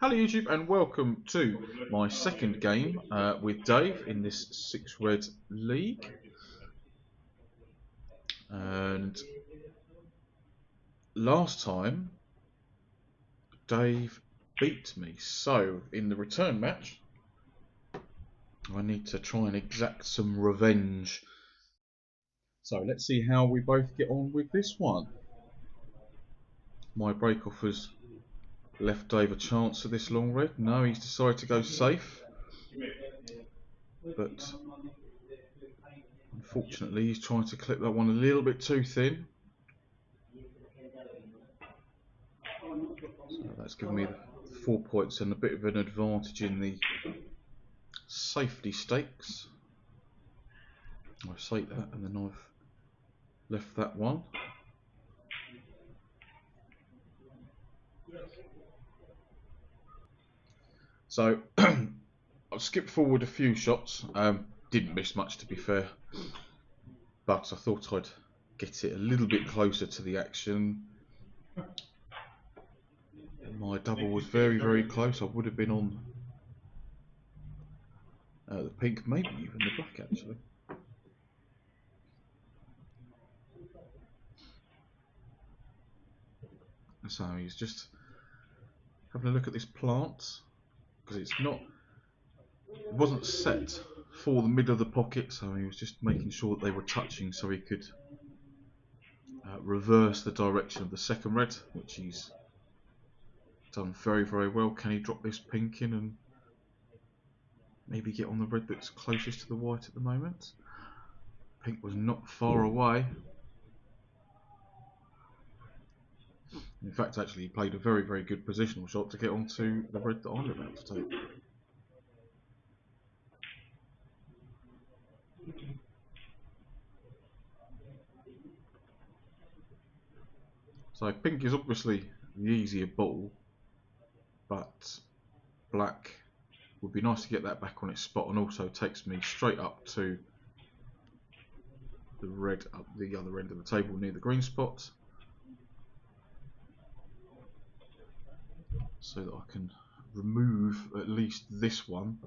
Hello YouTube and welcome to my second game with Dave in this 6 red league. And last time Dave beat me, so in the return match I need to try and exact some revenge. So let's see how we both get on with this one. My break off has left Dave a chance at this long red. No, he's decided to go safe, but unfortunately he's trying to clip that one a little bit too thin. So that's given me 4 points and a bit of an advantage in the safety stakes. I say that and then I've left that one. So I've skipped forward a few shots, didn't miss much to be fair, but I thought I'd get it a little bit closer to the action. My double was very close. I would have been on the pink, maybe even the black actually. So he's just having a look at this plant because it wasn't set for the middle of the pocket, so he was just making sure that they were touching so he could reverse the direction of the second red, which he's done very well. Can he drop this pink in and maybe get on the red that's closest to the white at the moment? Pink was not far away. In fact, actually, he played a very good positional shot to get onto the red that I'm about to take. So pink is obviously the easier ball, but black would be nice to get that back on its spot, and also takes me straight up to the red up the other end of the table near the green spot, so that I can remove at least this one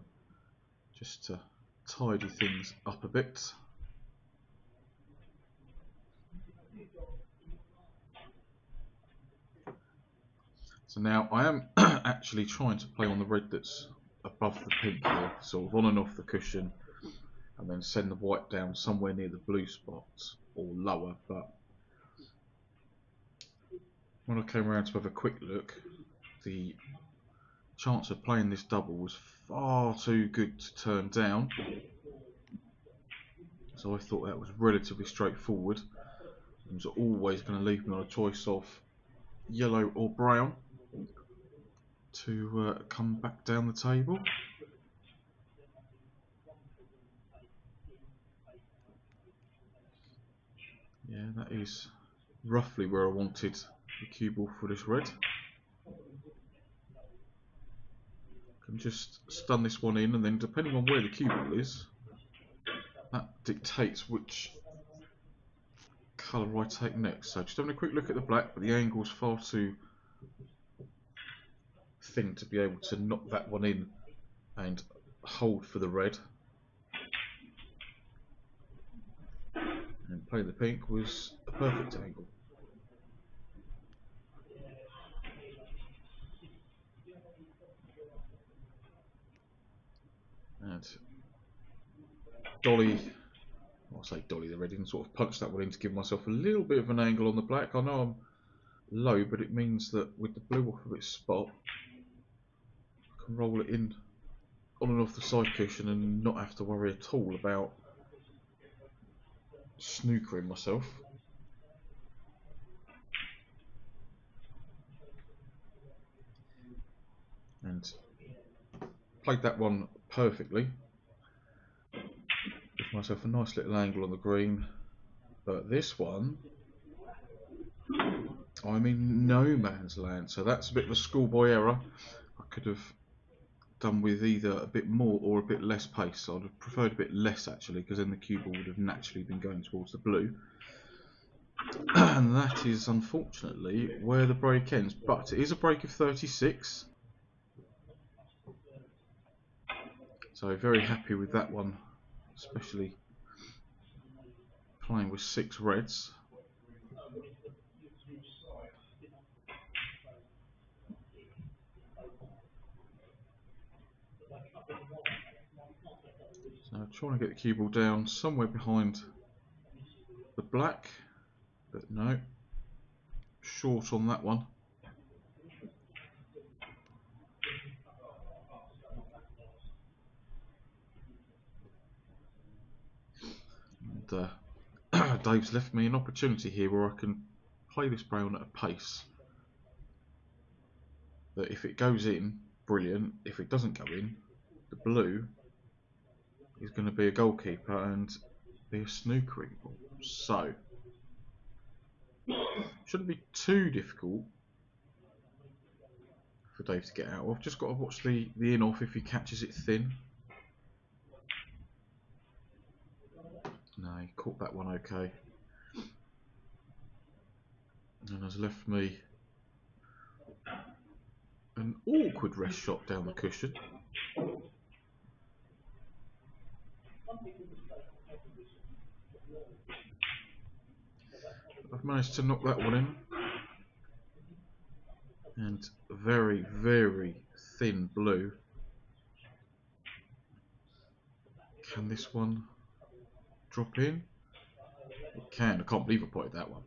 just to tidy things up a bit. So now I am actually trying to play on the red that's above the pink here, sort of on and off the cushion, and then send the white down somewhere near the blue spot or lower. But when I came around to have a quick look, the chance of playing this double was far too good to turn down, so I thought that was relatively straightforward. It was always going to leave me on a choice of yellow or brown to come back down the table. Yeah, that is roughly where I wanted the cue ball for this red. I can just stun this one in, and then depending on where the cue ball is, that dictates which colour I take next. So just having a quick look at the black, but the angle's far too thin to be able to knock that one in and hold for the red. And playing the pink was a perfect angle. And dolly, I'll say dolly the red, and sort of punch that one in to give myself a little bit of an angle on the black. I know I'm low, but it means that with the blue off of its spot, I can roll it in on and off the side cushion and not have to worry at all about snookering myself. And played that one perfectly. Give myself a nice little angle on the green, but this one I'm in no man's land, so that's a bit of a schoolboy error. I could have done with either a bit more or a bit less pace. So I'd have preferred a bit less actually, because then the cue ball would have naturally been going towards the blue. And that is unfortunately where the break ends, but it is a break of 36. So very happy with that one, especially playing with 6 reds. So trying to get the cue ball down somewhere behind the black, but no, short on that one. And Dave's left me an opportunity here where I can play this brown at a pace that if it goes in, brilliant. If it doesn't go in, the blue is going to be a goalkeeper and be a snookering ball. So shouldn't be too difficult for Dave to get out. I've just got to watch the in off if he catches it thin. No, he caught that one okay. And has left me an awkward rest shot down the cushion. I've managed to knock that one in. And very, very thin blue. Can this one drop in? It can. I can't believe I potted that one.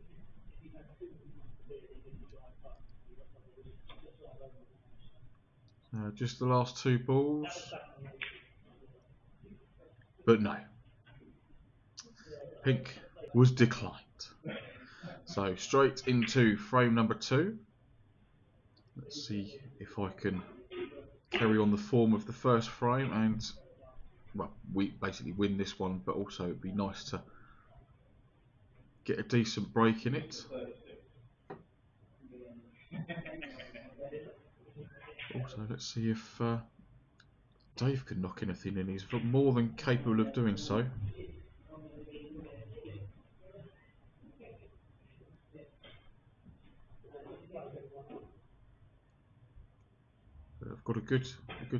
Just the last 2 balls. But no. Pink was declined. So straight into frame number 2. Let's see if I can carry on the form of the first frame and, well, we basically win this one, but also it'd be nice to get a decent break in it. Also, let's see if Dave can knock anything in. He's more than capable of doing so. I've got a good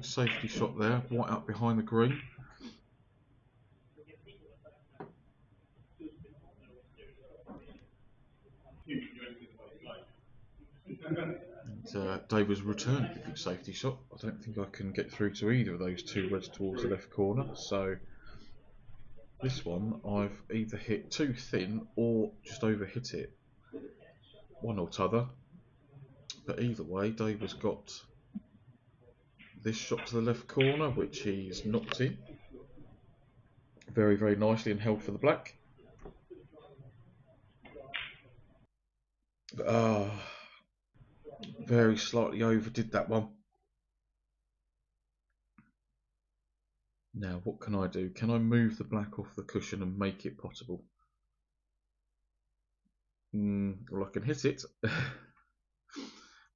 safety shot there, white up behind the green. And Dave was returning a good safety shot. I don't think I can get through to either of those 2 reds towards the left corner. So this one I've either hit too thin or just over hit it. One or t'other. But either way, Dave has got this shot to the left corner, which he's knocked in very, very nicely and held for the black. Very slightly overdid that one. Now, what can I do? Can I move the black off the cushion and make it pottable? Well, I can hit it.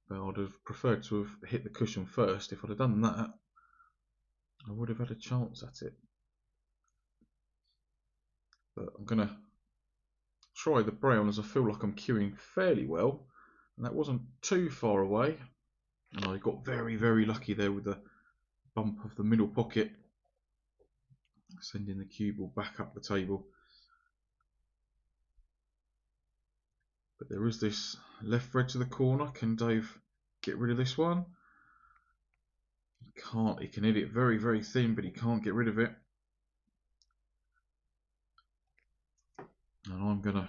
But I would have preferred to have hit the cushion first. If I'd have done that, I would have had a chance at it. But I'm going to try the brown as I feel like I'm cueing fairly well. And that wasn't too far away. And I got very, very lucky there with the bump of the middle pocket. Sending the cue ball back up the table. But there is this left red to the corner. Can Dave get rid of this one? He can't. He can hit it very, very thin, but he can't get rid of it. And I'm going to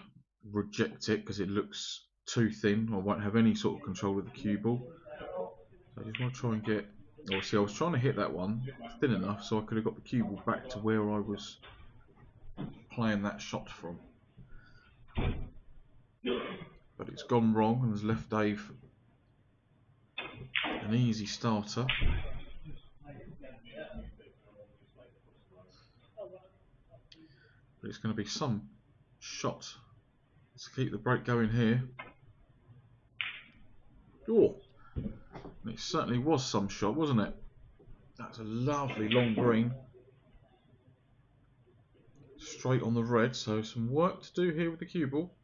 reject it because it looks too thin. I won't have any sort of control of the cue ball. So I just want to try and get... Oh, see, I was trying to hit that one thin enough so I could have got the cue ball back to where I was playing that shot from. But it's gone wrong and has left Dave an easy starter. But it's going to be some shot to keep the break going here. Oh, and it certainly was some shot, wasn't it? That's a lovely long green. Straight on the red, so some work to do here with the cue ball.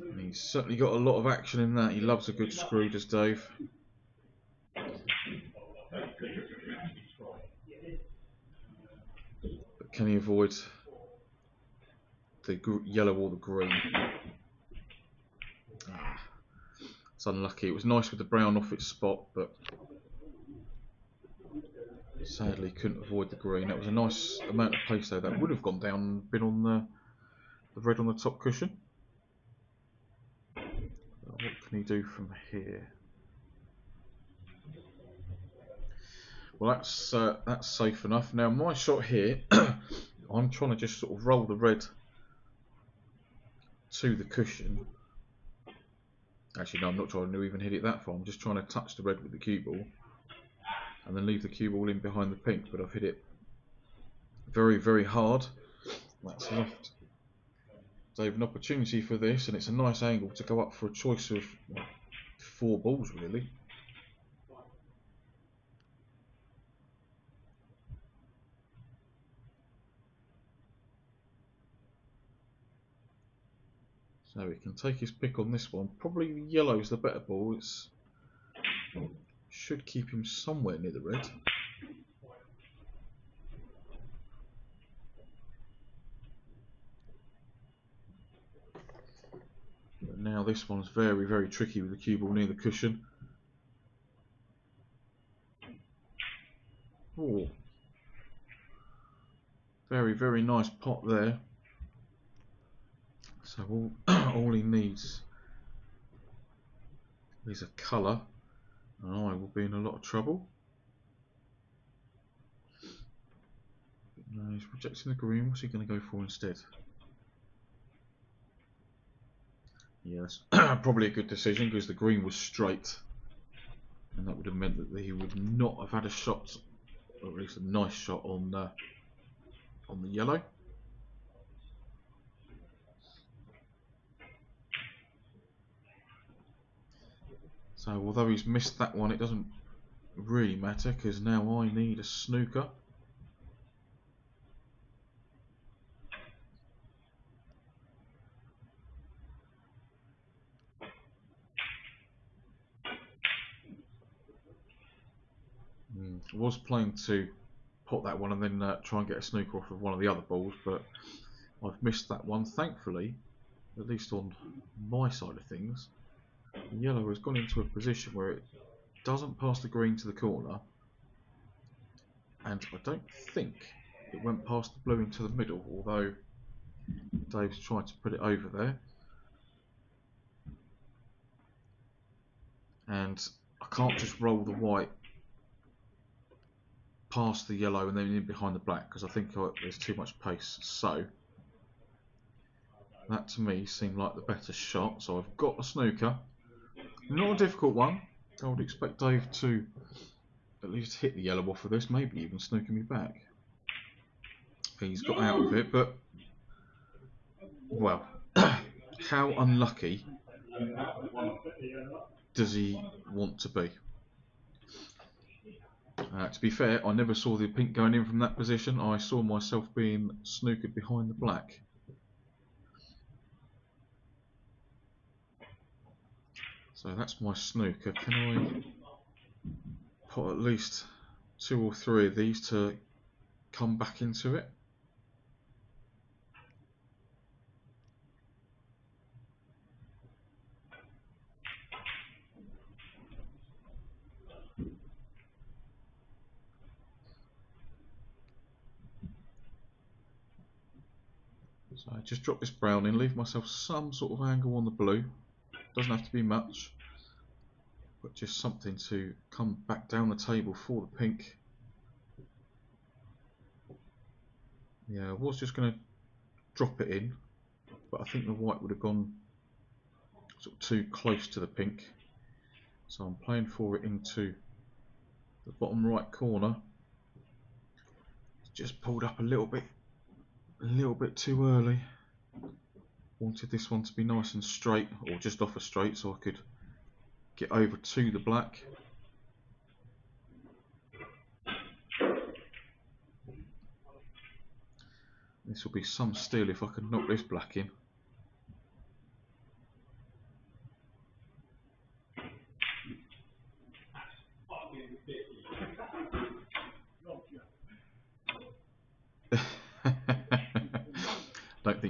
And he's certainly got a lot of action in that. He loves a good screw, does Dave. can he avoid the yellow or the green? It's unlucky. It was nice with the brown off its spot, but sadly couldn't avoid the green. That was a nice amount of pace though. That would have gone down and been on the red on the top cushion. What can he do from here? Well, that's safe enough. Now my shot here, I'm trying to just sort of roll the red to the cushion. Actually, no, I'm not trying to even hit it that far. I'm just trying to touch the red with the cue ball and then leave the cue ball in behind the pink. But I've hit it very, very hard. That's left Dave an opportunity for this, and it's a nice angle to go up for a choice of 4 balls, really. So he can take his pick on this one. Probably the yellow's the better ball. It's should keep him somewhere near the red. But now this one's very, very tricky with the cue ball near the cushion. Oh, very, very nice pot there. So all he needs is a colour, and I will be in a lot of trouble. No, he's rejecting the green. What's he going to go for instead? Yes, probably a good decision because the green was straight, and that would have meant that he would not have had a shot, or at least a nice shot on the yellow. So although he's missed that one, it doesn't really matter because now I need a snooker. I was planning to pot that one and then try and get a snooker off of one of the other balls, but I've missed that one. Thankfully, at least on my side of things, the yellow has gone into a position where it doesn't pass the green to the corner, and I don't think it went past the blue into the middle, although Dave's tried to put it over there. And I can't just roll the white past the yellow and then in behind the black because I think there's too much pace. So that to me seemed like the better shot. So I've got a snooker. Not a difficult one. I would expect Dave to at least hit the yellow off of this, maybe even snooker me back. He's got out of it, but well, how unlucky does he want to be? To be fair, I never saw the pink going in from that position. I saw myself being snookered behind the black. So that's my snooker. Can I put at least 2 or 3 of these to come back into it? So I just drop this brown in, leave myself some sort of angle on the blue. Doesn't have to be much, but just something to come back down the table for the pink. Yeah, I was just going to drop it in, but I think the white would have gone sort of too close to the pink. So I'm playing for it into the bottom right corner. It's just pulled up a little bit too early. Wanted this one to be nice and straight, or just off a straight, so I could get over to the black. This will be some steal if I can knock this black in.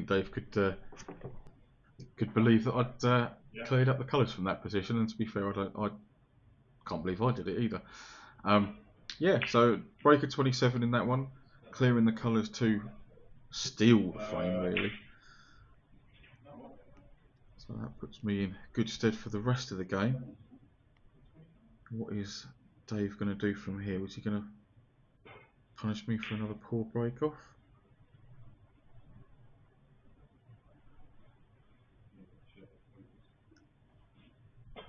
think Dave could believe that I'd cleared up the colours from that position. And to be fair, I can't believe I did it either. Yeah, so breaker 27 in that one, clearing the colours to steal the frame really. So that puts me in good stead for the rest of the game. What is Dave going to do from here? Is he going to punish me for another poor break off?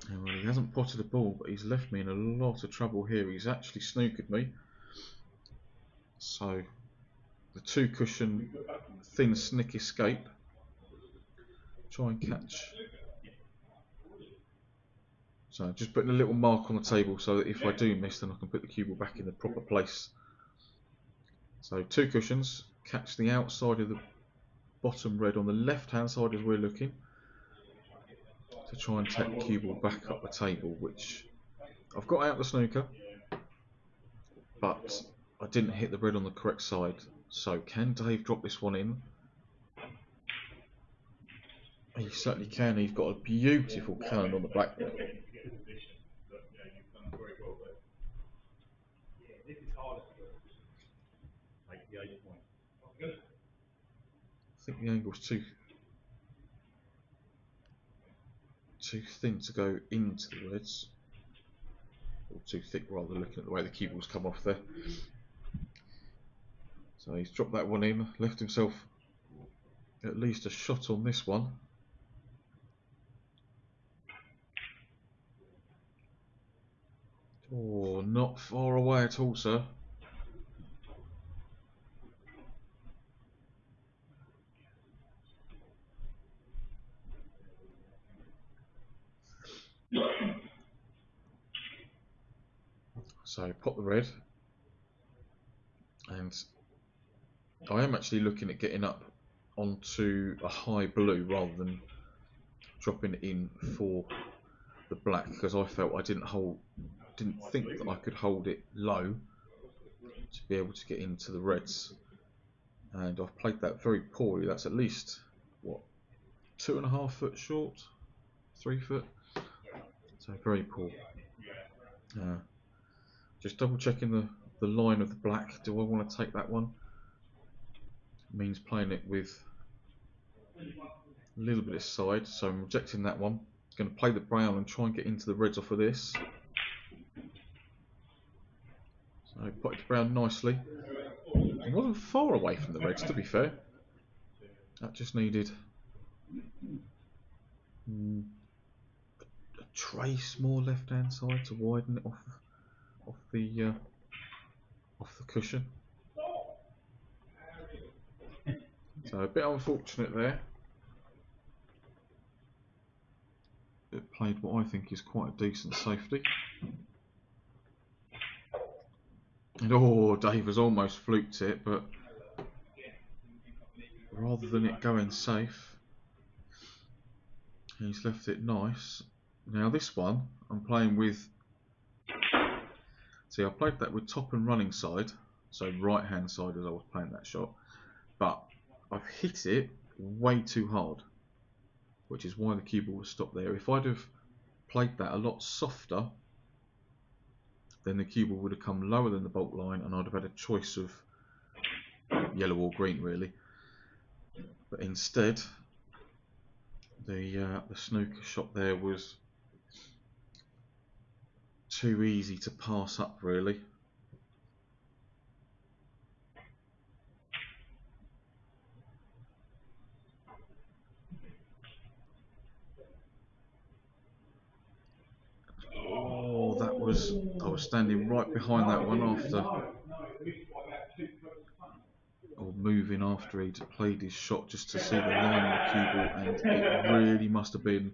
Well, he hasn't potted a ball, but he's left me in a lot of trouble here. He's actually snookered me. So the 2 cushion thin snick escape. Try and catch. So just putting a little mark on the table so that if I do miss, then I can put the cue ball back in the proper place. So 2 cushions, catch the outside of the bottom red on the left hand side as we're looking, to try and take the cue ball back up the table, which I've got out the snooker, but I didn't hit the red on the correct side. So can Dave drop this one in? He certainly can. He's got a beautiful cannon on the black there. I think the angle's too thin to go into the reds, or too thick rather, looking at the way the cue ball's come off there. So he's dropped that one in, left himself at least a shot on this one. Oh, not far away at all, sir. So pop the red, and I am actually looking at getting up onto a high blue rather than dropping in for the black, because I felt I didn't think that I could hold it low to be able to get into the reds, and I've played that very poorly. That's at least what, 2.5 foot short, 3 foot, so very poor. Just double checking the line of the black. Do I want to take that one? It means playing it with a little bit of side, so I'm rejecting that one. Going to play the brown and try and get into the reds off of this. So potted the brown nicely. It wasn't far away from the reds, to be fair. That just needed a trace more left hand side to widen it off the cushion. So a bit unfortunate there. It played what I think is quite a decent safety. And oh, Dave has almost fluked it, but rather than it going safe, he's left it nice. Now this one, I'm playing with, see, I played that with top and running side, so right hand side as I was playing that shot, but I've hit it way too hard, which is why the cue ball was stopped there. If I'd have played that a lot softer, then the cue ball would have come lower than the baulk line and I'd have had a choice of yellow or green really. But instead, the snooker shot there was too easy to pass up really. Oh, that was, I was standing right behind that one after, or moving after he'd played his shot just to see the line of the cue ball, and it really must have been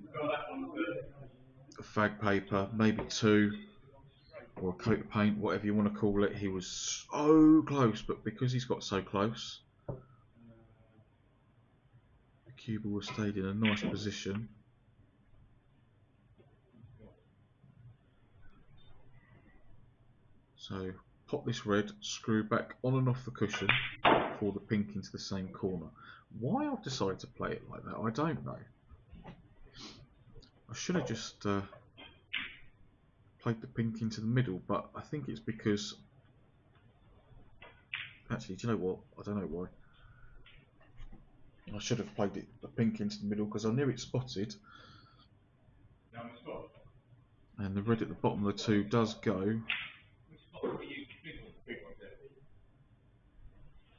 a fag paper, maybe 2, or a coat of paint, whatever you want to call it. He was so close, but because he's got so close, the cue ball has stayed in a nice position. So pop this red, screw back on and off the cushion before the pink into the same corner. Why I've decided to play it like that, I don't know. I should have just played the pink into the middle, but I think it's because... Actually, do you know what? I don't know why. I should have played the pink into the middle because I knew it spotted. And the red at the bottom of the two does go.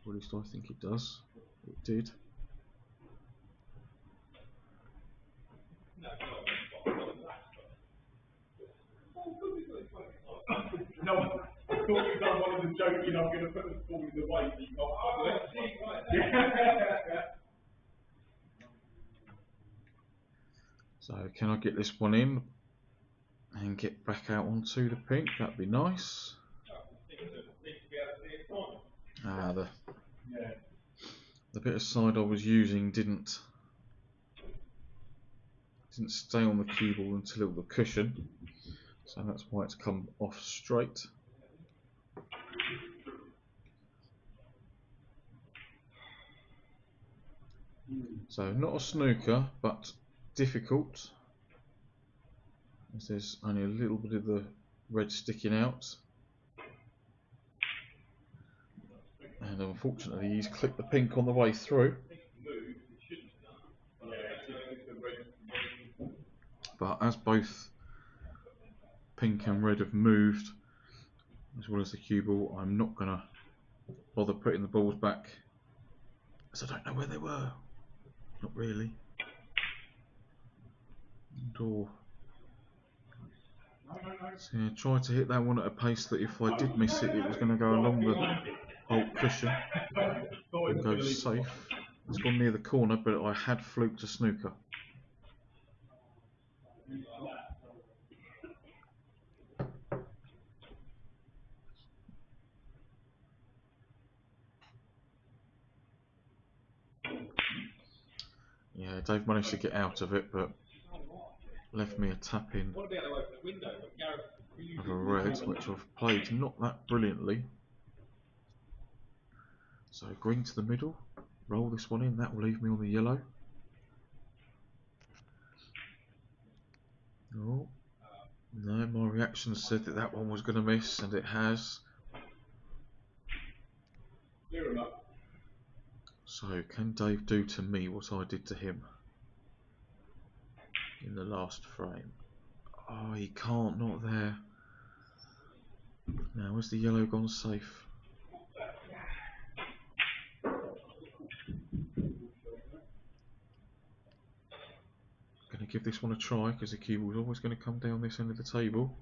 Or at least I think it does. It did. No, I thought you done one of the joking, I'm going to put the ball in the way, but you got So can I get this one in and get back out onto the pink? That'd be nice. Ah, the bit of side I was using didn't stay on the cue ball until it was the cushion, so that's why it's come off straight. So not a snooker, but difficult, as there's only a little bit of the red sticking out. And unfortunately he's clipped the pink on the way through. But as both pink and red have moved, as well as the cue ball, I'm not going to bother putting the balls back, as I don't know where they were. Not really. So yeah, try to hit that one at a pace that if I did miss it, it was going to go along the whole cushion and go safe. It's gone near the corner, but I had fluked a snooker. Yeah, Dave managed to get out of it, but left me a tap in of a red, which I've played not that brilliantly. So green to the middle, roll this one in, that will leave me on the yellow. Oh, no, my reaction said that that one was going to miss, and it has. So can Dave do to me what I did to him in the last frame? Oh, he can't, not there. Now, where's the yellow gone safe? Going to give this one a try, because the cue ball is always going to come down this end of the table.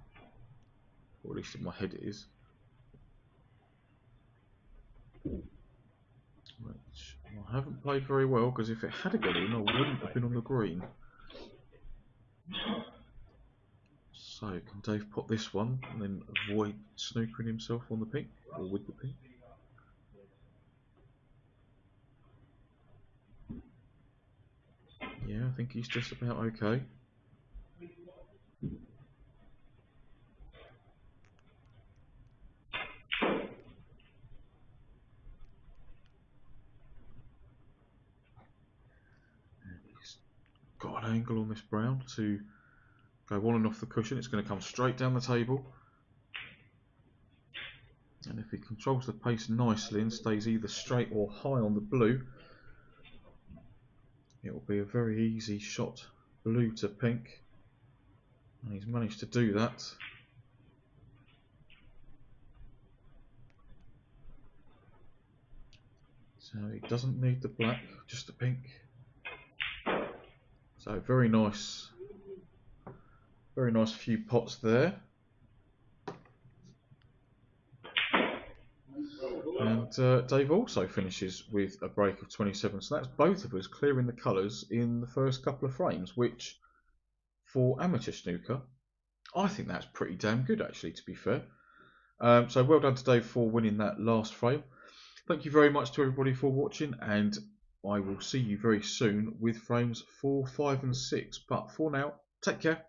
Or at least in my head it is. Which I haven't played very well, because if it had got in, I wouldn't have been on the green. So, can Dave pop this one and then avoid snookering himself on the pink, or with the pink? Yeah, I think he's just about okay. He's got an angle on this brown to go on and off the cushion. It's going to come straight down the table. And if he controls the pace nicely and stays either straight or high on the blue, it will be a very easy shot, blue to pink. And he's managed to do that. So he doesn't need the black, just the pink. So very nice few pots there. And Dave also finishes with a break of 27, so that's both of us clearing the colours in the first couple of frames, which for amateur snooker, I think that's pretty damn good actually, to be fair. So well done to Dave for winning that last frame. Thank you very much to everybody for watching, and I will see you very soon with frames 4, 5 and 6. But for now, take care.